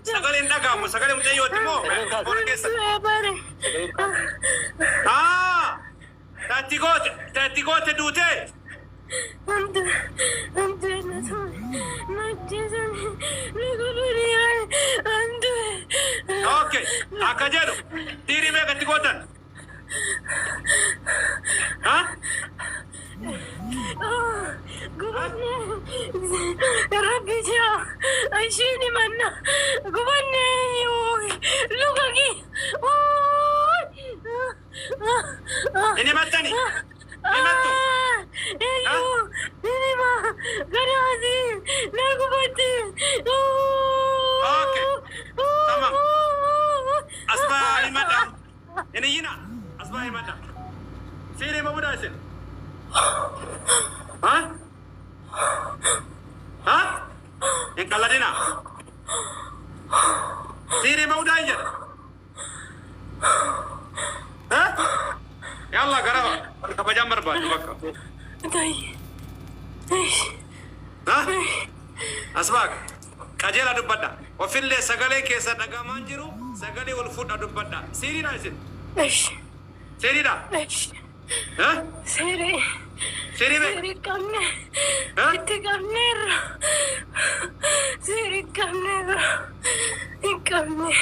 سقال النجام سقال متيو تمو تاتيكوت دوتي أنت اوكي اكاجلو تيري بيك تيكوتن ها يا ربي جاء عيشيني منا قبلني لوكاكي ini matani ini matu ini mah garasi naku bati oke tamam asma ini madam ini yina asma ini madam sini mau dasin hah hah yang kaladina sini mau dasin ها يلا قربا كبا جمر باجي بكا ها اسمعك كاجيلا دبدا وفي اللي سغلي كيسا دغا مانجرو سغلي والفود دبدا سيري نايسن ايش سيري دا ايش ها سيري سيري كامنه ها تكامنر سيري كامنر كامنه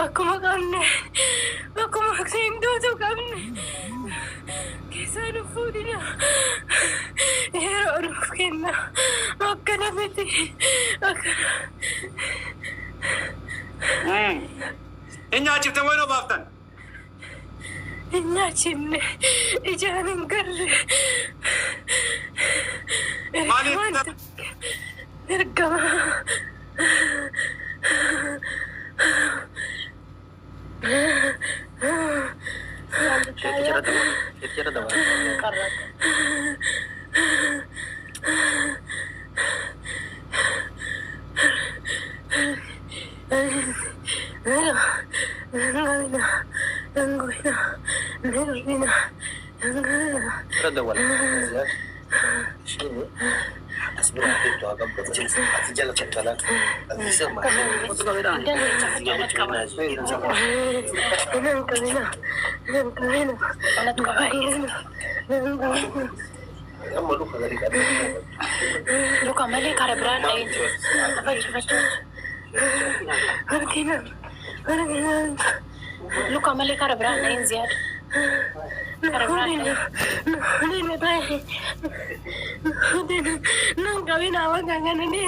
aku makan sendok kan kisah nufudinya hero nufkina makan apa tu ini aja kita mau baftan ini cine jangan kerja malik ergam Kira daw. Asbira itu agak kecil, jalan jalan, sama. Luka mali karabran lain. Luka mali karabran lain Ziad. Non caminava cagando lì,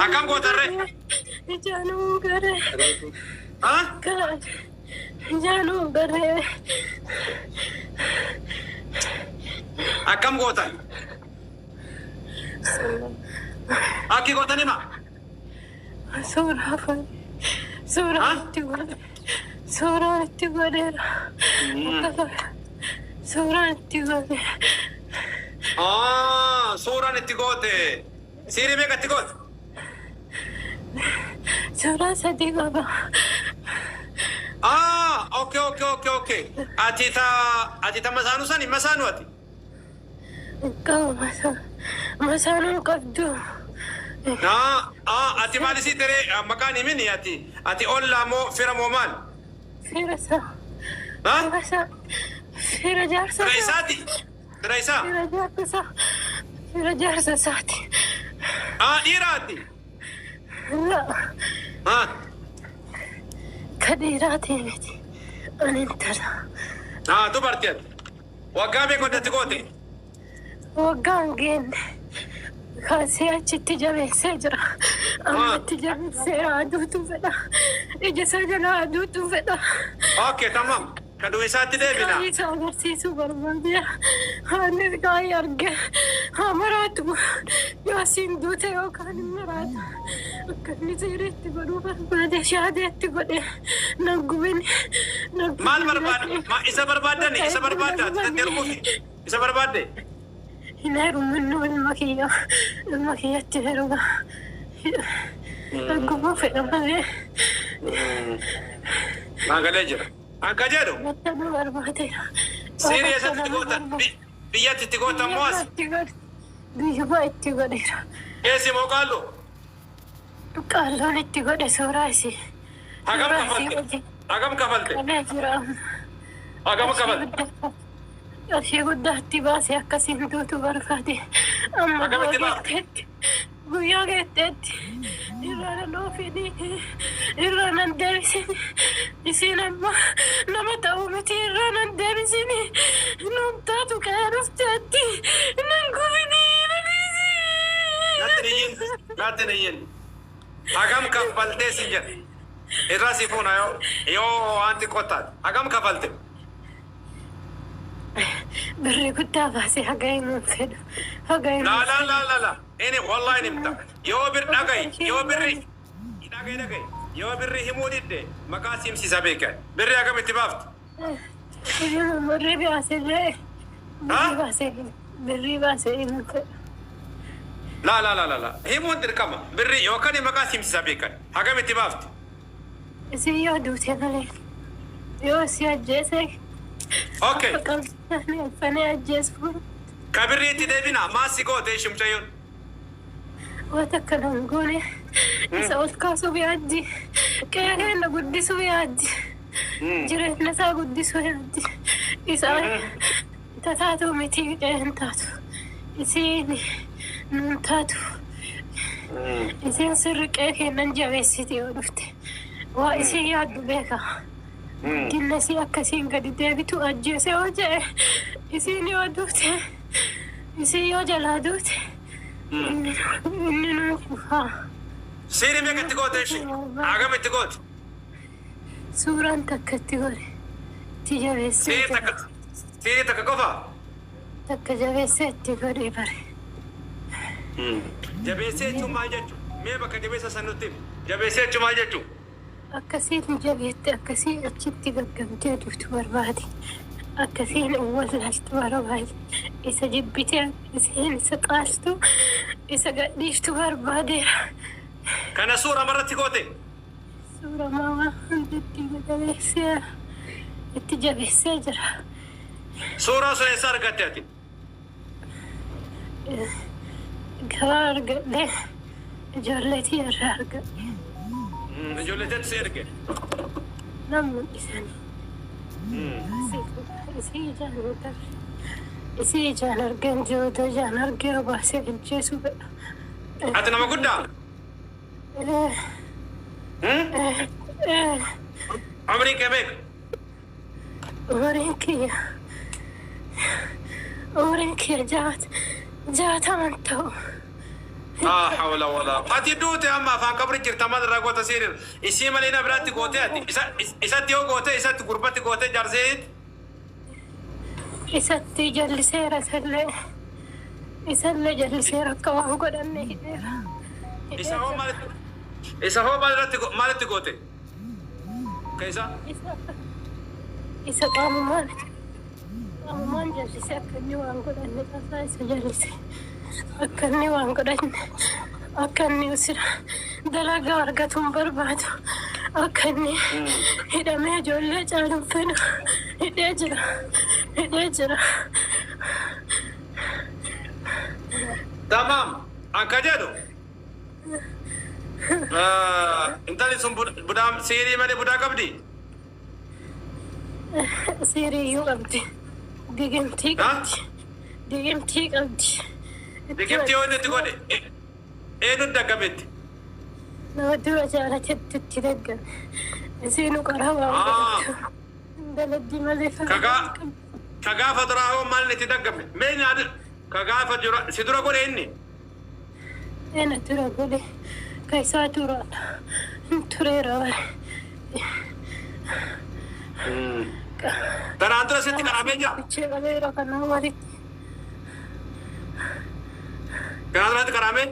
akam ko tarre janu gare ha janu gare akam ko tar aki ko tanima surah suuraan itti goote siirii meeqa itti goote surah sadii qaba okay ati ta masaanu sani masaanu ati qaba masaanuu qabdu ati maali si tere maqaan himini ati ollaa moo fira moo maal fira jaarsa fira isaati fira isaa fira jaarsa isaati dhiiraati la ka dhiiraati miti ani intala dubarti ati waggaa meeqa itti goote waggaan geenne kaasee achitti jabeessee jira ammatti jabeessee aduutu fedha ija isaa jala aduutu fedha okay tamam kaduu isaatti deebina isa agarsiisuu barbaada haanni gaa'ii arge haa maraatu yoo asiin duute yookaan hin maraatu akka inni seereetti godhuu barbaade shaadeetti godhe nan gubin maal barbaada isa barbaadani isa barbaadda ati erguufi isa barbaadde هنارو منو المكية تهربا أقوم في المكية ما قال أجر Anka jedhu Wattanu barbaadeera. seerii eessatti gootan biyyatti itti gootan mo'as Biyyuma itti godheera. eessi moo qaalloo Qaalloon itti godhe suuraa isii. hagam kafalte Qalee jira. hagam kafalte Qarshii guddaatti baasee akkasiin duutu barbaade. Amma guyyaa geetteetti irraa nan oofini irraa nan deebisini isiin amma nama ta'uu miti irraa nan deebisini nun taatu ka'ee dhufteetti nan gubini Laatti niyyin hagam kafaltee si jedhe irraa si fuuna yoo wanti qottaat hagam kafalte birrii guddaa baasee haga himuun fedhu haga himuun la ini wallahi nimta yoo bir dhagay yoo birri himuu didde maqaa simsiisa beekan birri hagam itti baafte birrii baasee birrii baasee himuun fedhu la himuun dirqama birri yookaan maqaa simsiisa beekan hagam itti baafte isin yoo duute malee yoo si ajjeese okay fane ajjeesu kabirri itti deebina maasi goote shimchayyoon waan akkanaan goone isa ol kaasuu yaaddi qe'ee guddisuu yaaddi jireenya isaa guddisuu yaaddi isa tataatu miti qe'een taatu isiin nuun taatu isiin sirri qe'ee kennan jabeessiti yoo dhufte waa isiin yaaddu beeka Dinasi akkasiin gadi deebitu ajjeese yoo jedhe isiin yoo duute isiin yoo jalaa duute inni nuuf haa Siiri meeqa itti goote ishee hagam itti goote suuraan takka itti godhe itti jabeessee siiri takka qofa takka jabeessee itti godhe bare jabeessee jechuun maal jechuun mee bakka jabeessa san nutti jabeessee jechuun maal jechuun akkasiin jabeette akkasiin achitti gaggamtee duutu barbaade akkasiin wallaaltu barbaade isa jibbitee isiin isa qaaltu isa gadhiiftu barbaadeera kana suura marratti goote suura maama hundatti jabeessee itti jabeessee jira suuraa sun eessa argatte ati gabaa argadhe ijoolleetii irraa argadhe ijoolleeteetu si erge namni isanii isii ijaan argan jiruutu ijaan argee baasee ajjeesuu fedha ati nama guddaa umriin kee meeqa umriin kiyya jaataman ta'u لا حول ولا قوة دوتي أما فان قبر جرت ما درا قوة سيرين إسي مالينا براتي قوة أتي إسا تيو قوة إسا تقربتي قوة جارزيد إسا تيجل سيرة سلة إسا اللي جل سيرة كواه قدني إسا هو مالتي قوة كيسا إسا قاموا مان جل سيرة كني وان قدني أسا إسا جل سيرة Akkanni waan godhanne akkanni usira dalagaa argatuun barbaadu akkanni hidhamee ijoollee caaluun fedhu hidhee jira. Tamam anka jedhu intalli sun budaa siirii malee budaa qabdi siirii iyyuu qabdi digimtii qabdi. Digimtii yoo inni godhe eenyuun daggametti nama dura jaalatetti daggame isiinu qaraa waan godhatu daladdii malee ka gaafa duraa hoo maalin itti daggame mee nyaata ka gaafa si dura godhe inni ena dura godhe ka isaa duraadha tureera bare tanaan dura sitti qaramee jira bichee qabeera kanaa walitti kanaan duratti qaramee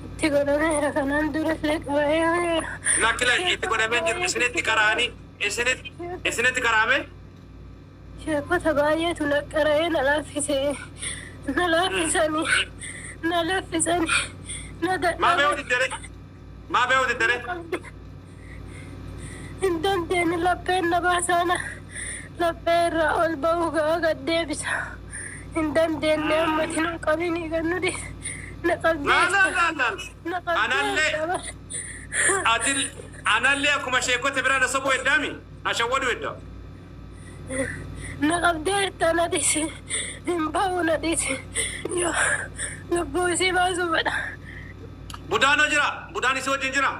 itti godhameera kanaan dura illee qabameera lakkila itti godhamee jiru isinitti qaraanii isinitti qaramee sheekota baay'eetu na qara'ee na laaffisanii maamee walitti ما بيود الدري إندم دين لبين نباسانا لبين رأول بوغا قد ديبس إندم دين نعمتي نقبيني قنودي نقبيني لا لا لا لا أنا اللي أكو مشيكو تبرانا صبو قدامي أشوّد ودا نقبديت أنا ديسي إمباونا ديسي يو نبوسي بازو بدا بدانو جرا بداني سوى جنجرا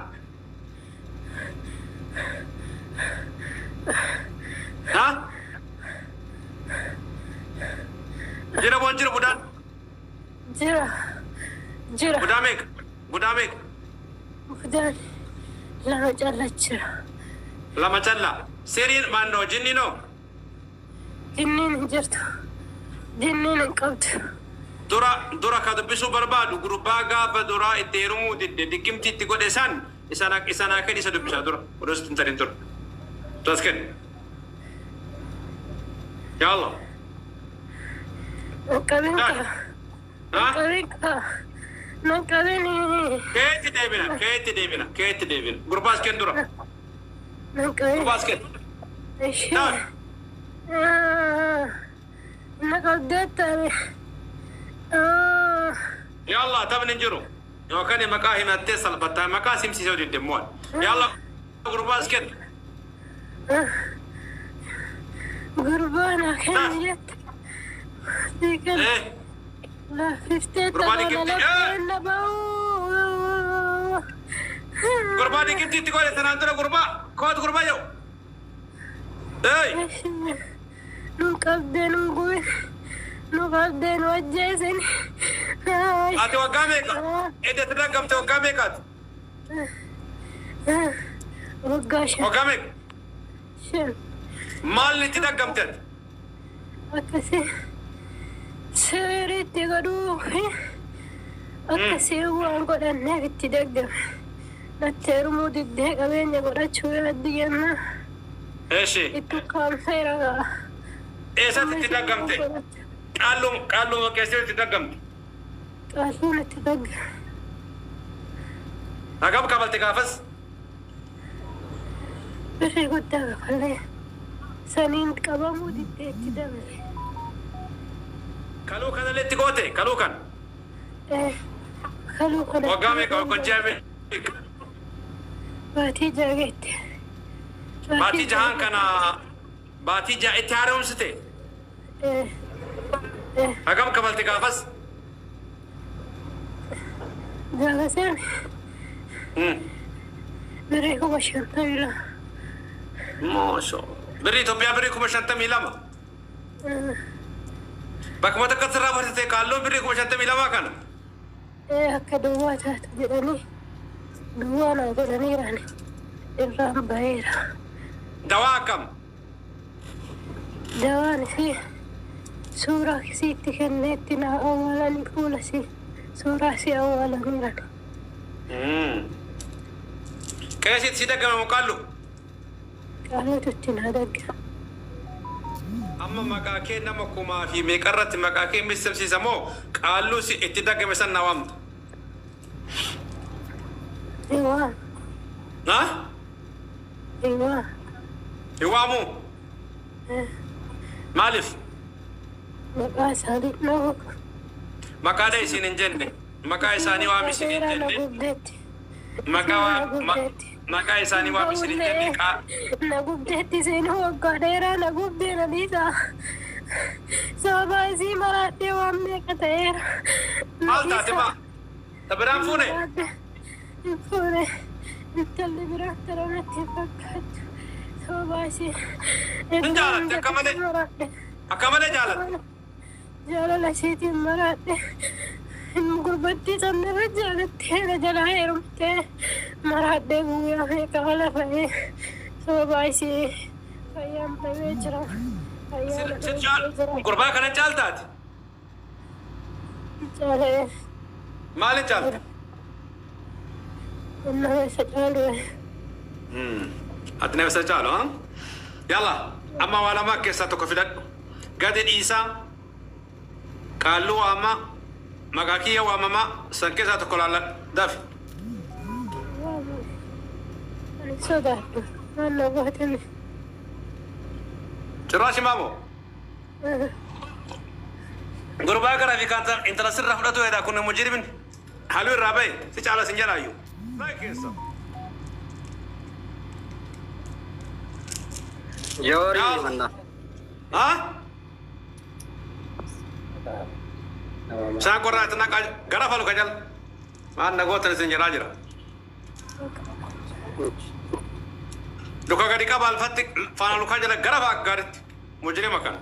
ها جرا بون جرا بدان جرا بدامك بدان لما جلت جرا لما جلا سيرين ما نو جني نو جنين جرتو جنين قبت dura ka dubbisu barbaadu gurbaa gaafa dura itti heerumuu didde diggimti itti godhe isana kan isa dubbisa dura odos tintarin dur tasken ya Allah نقبينك ha نقبيني keetti deebina gurbaa sken dura نقبيني gurbaa sken إيش نعم نقبدت يلا تبن نجرو يو كان مكاهي ما اتصل بتا مكاسم سيسو دي دموال يلا غرباس كده قربانا كان جت ديك ايه لا ففتت قرباني كنتي قرباني كنتي تقول تنانتنا قربا كود قربا يو ايه نقبدن نقبدن وجهزن اتي وقامك ايه تدقم توقامك وقاش وقامك شن مال اللي تدقمت أكسي سيري تقدو أكسي وانقل أنك تدقم نترمو ددك أبين يقول شوية الدينا ايشي إتوكام خيرا ايه ساتي تدقمت قالوا كيسير تدقمت قالوا نتدقم أقام قبل تقافز بشي قدام خليه سنين قبامو ددك تدقم كالو كان اللي تقوتي كالو كان إيه خلو خلو وقامك وكنت جامي باتي جاكيت باتي جهان كان باتي جا اتهارهم ستي إيه إيه أقام قبل تقافز جاكسان بريكو بشان طويلة ما شاء الله بريتو بيا بريكو بشانتا ميلاما بكما تكسر رابطة قالوا بريكو بشانتا ميلاما كان إيه هكا دواتها تجرني دوانا جرني راني الرام بايرة دواكم دواني فيه سورة كسيتي كنتنا أولا فولسي سورة سي أولا نيراني كيسيت سيدك ما مقالو قالوا تتنا دق أما مكاكي نمكما في مكرة مكاكي مسمسي سمو قالوا سي اتدق مسن نوامد إيوان ها إيوان يوامو مالف مقاس هذه نوك مكا داي سين جنة مكا إساني وامي سين جنة مكا إساني وامي سين جنة نقبدتي سين هو قديرا نقبدنا ليسا سوابا سي مراتي وامي كتير مال تاتما تبرام فوني فوني نتالي براه ترونتي فكت سوابا سي من جالت أكمل جالت جال لسيتي مراتي قربتي صندر جالت هنا جلاهي رمتي مراتي قويا هيك غلا فهي سوابا سي فيام بيجرا قربا كان جالتات جالي مال جالت إنه سجالوه أتني بس جالو ها يلا أما ولا ما كيسة تكفيدك قد الإنسان قالوا أما مكاكية وأما سنكسة تقول على دافي صدق أنا بهتني شراشي مامو قربا كرا في كانت انت لسر رفضتو اذا كنا مجرمين حلو الرابع سيج على سنجل ايو لا كيسا يوري منا ها سان قرات نك غرفلو كجل ما نغوت سنجل راجرا لوكا غدي قبل فتك فانا لوكا جل غرفا غرت مجرم كان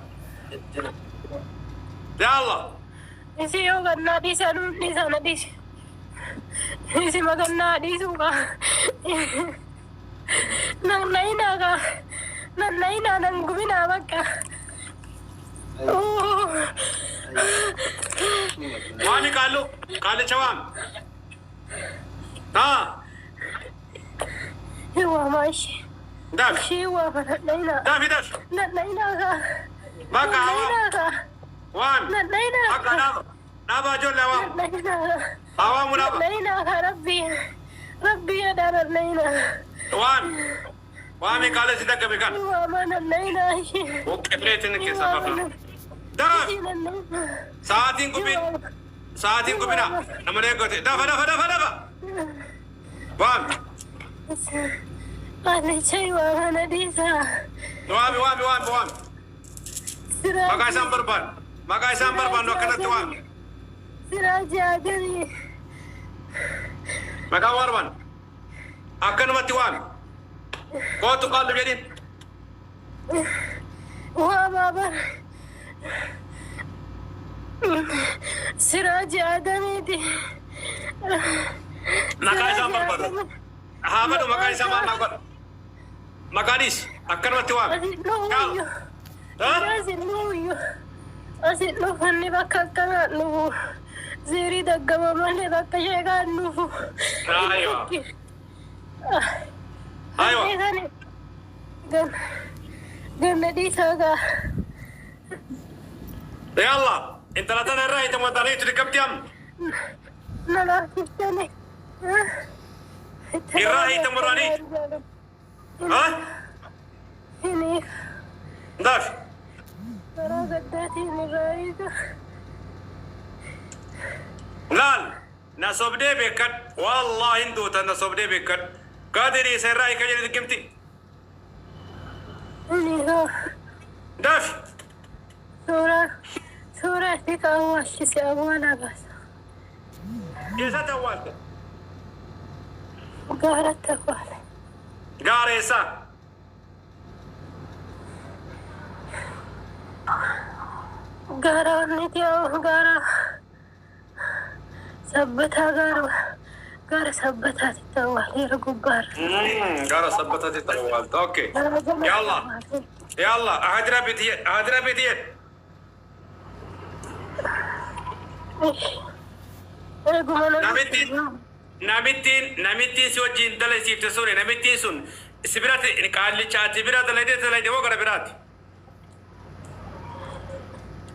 يا الله إسي يوغا نادي سانو نيسا نادي إسي مغن نادي سوغا نان ناينا غا نان ناينا نان غمينا بكا واني قالوا قال شوام ها هو ماشي داف شي هو ناينا داف داف نان ناينا غا بقى ناينا غا وان نان ناينا بقى نابا جول وان ناينا هوا منابا ناينا غا ربي يا دار ناينا وان قال سيدك بكان هو ما نان ناينا وكبريت انك سبب درا ساعتين قبنا نمر يقول دفا وان قال شيء وانا ديسا وان مقاي سامبربان وكانت وان سراج آدمي مقاي واربان أكن متوان قوتو قالوا جدين وبابا سراج آدمي دي مقاي سامبربان هامدو مقاي سامبربان مقاديس أكن متوان أسيت لو فني بكاكا نو زيري دقما مالي بكا شيئا نو أيوة قمنا دي ساقا يلا انت لا تنرى انت مدانيت ركبت يم نلا تستني الرأي تمراني ها هني داف ترى قداتي الرأي لال نصب دي بكت والله هندو تنصب دي بكت قادر يسير رأي كجل دقمتي هني هو داف سورة تلك أول شيء أولا بس يسا توالد قارت أول قار يسا قارا ونتيا قارا سبتها قارا سبتها تتوالي رقبار قار سبتها تتوالد اوكي يلا أهدرا بيتيت نامتين سوجين دلائي سيفت سوري نامتين سون سبرات قال لي شاتي برات دلائي وقرا برات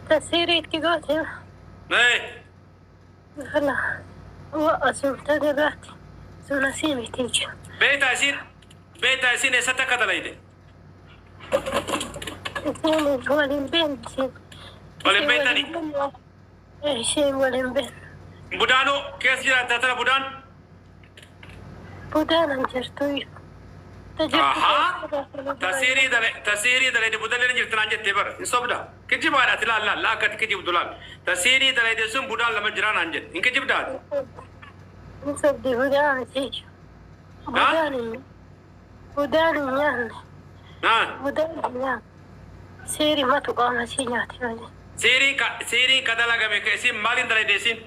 تسيري تقولي ايه هلا هو أسمت دلاتي سونا سيمي تيجي بيت أسين ستة دلائي ولين تاني ايه شيء ولين بين بودانو كيس جرا تترى بودان انجرتوي تسيري دلائي بودان نجر تنانجة تبر صبدا كجيب على لا كت كجيب دولار تسيري دلائي دسم بودان لما جران انجر إنك جيب دار نصدي بودان تيجي بودان يعني بودان سيري ما تقام سيناتي سيري كدلا كمك اسم مالين دلائي دسين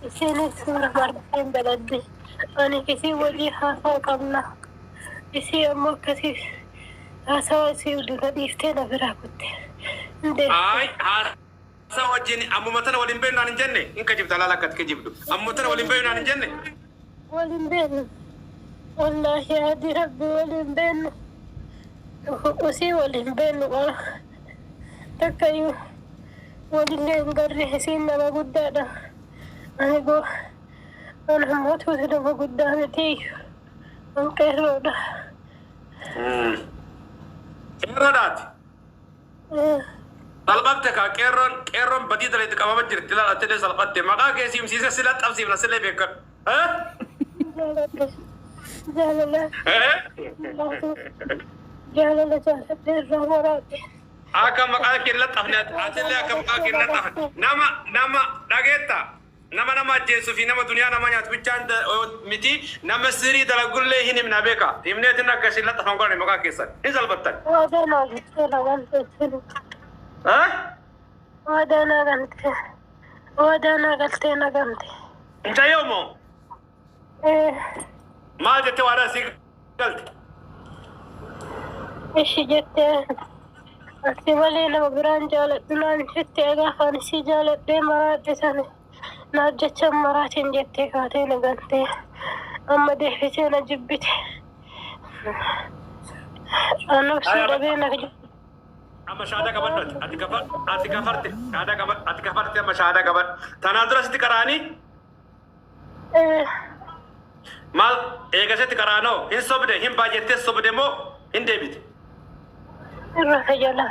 سيري سورة مرتين بلدي أنا كسي وجهها قبلنا كسي أمو كسي هسا سيودو كديفتين براكوتي هاي هسا وجهني أمو متنا ولين بين عن الجنة إنك جبت على لك كجيبدو أمو متنا ولين بين عن الجنة ولين بين والله يا دي ربي ولين بين وسي ولين بين تكايو ولين قرر حسين ما قدادا أنا قو أنا موت وثنا ما قدامتي Qeerroodha. Qeerroodhaati. Salphatte kaa qeerroon badii daleetti qabama jirti laala attillee salphatte maqaa kee simsiise sila qabsiifna sillee beekan. Jaalala irraa maraate. Akka maqaa kee laxafne attillee akka maqaa kee laxafne nama dhageetta. nama ajjeesuu fi nama duniyaa nama nyaatu bichaan miti nama sirii dalagullee hin himna beeka himneetiin akkasii laxafan godhane maqaa keessan hin salphattan. Wadaana galtee nagamte. Intayyoo moo? Maal jettee waadaa sii galte? Ishi jettee ati malee nama biraan jaaladhu naan jettee gaafaan isii jaaladhee maraadhe sana. Naajjacha maraatiin jettee kaatee nagantee amma deefisee na jibbite. Annabsuu dhabee na jibbite. Amma shaada qabadhu ati gafarte amma shaada qabadhu. Tanaan dura sitti qaraanii? Maal eegasitti qaraanoo hin sobde hin baay'ettee sobde moo hin deebite? Irra fayyala.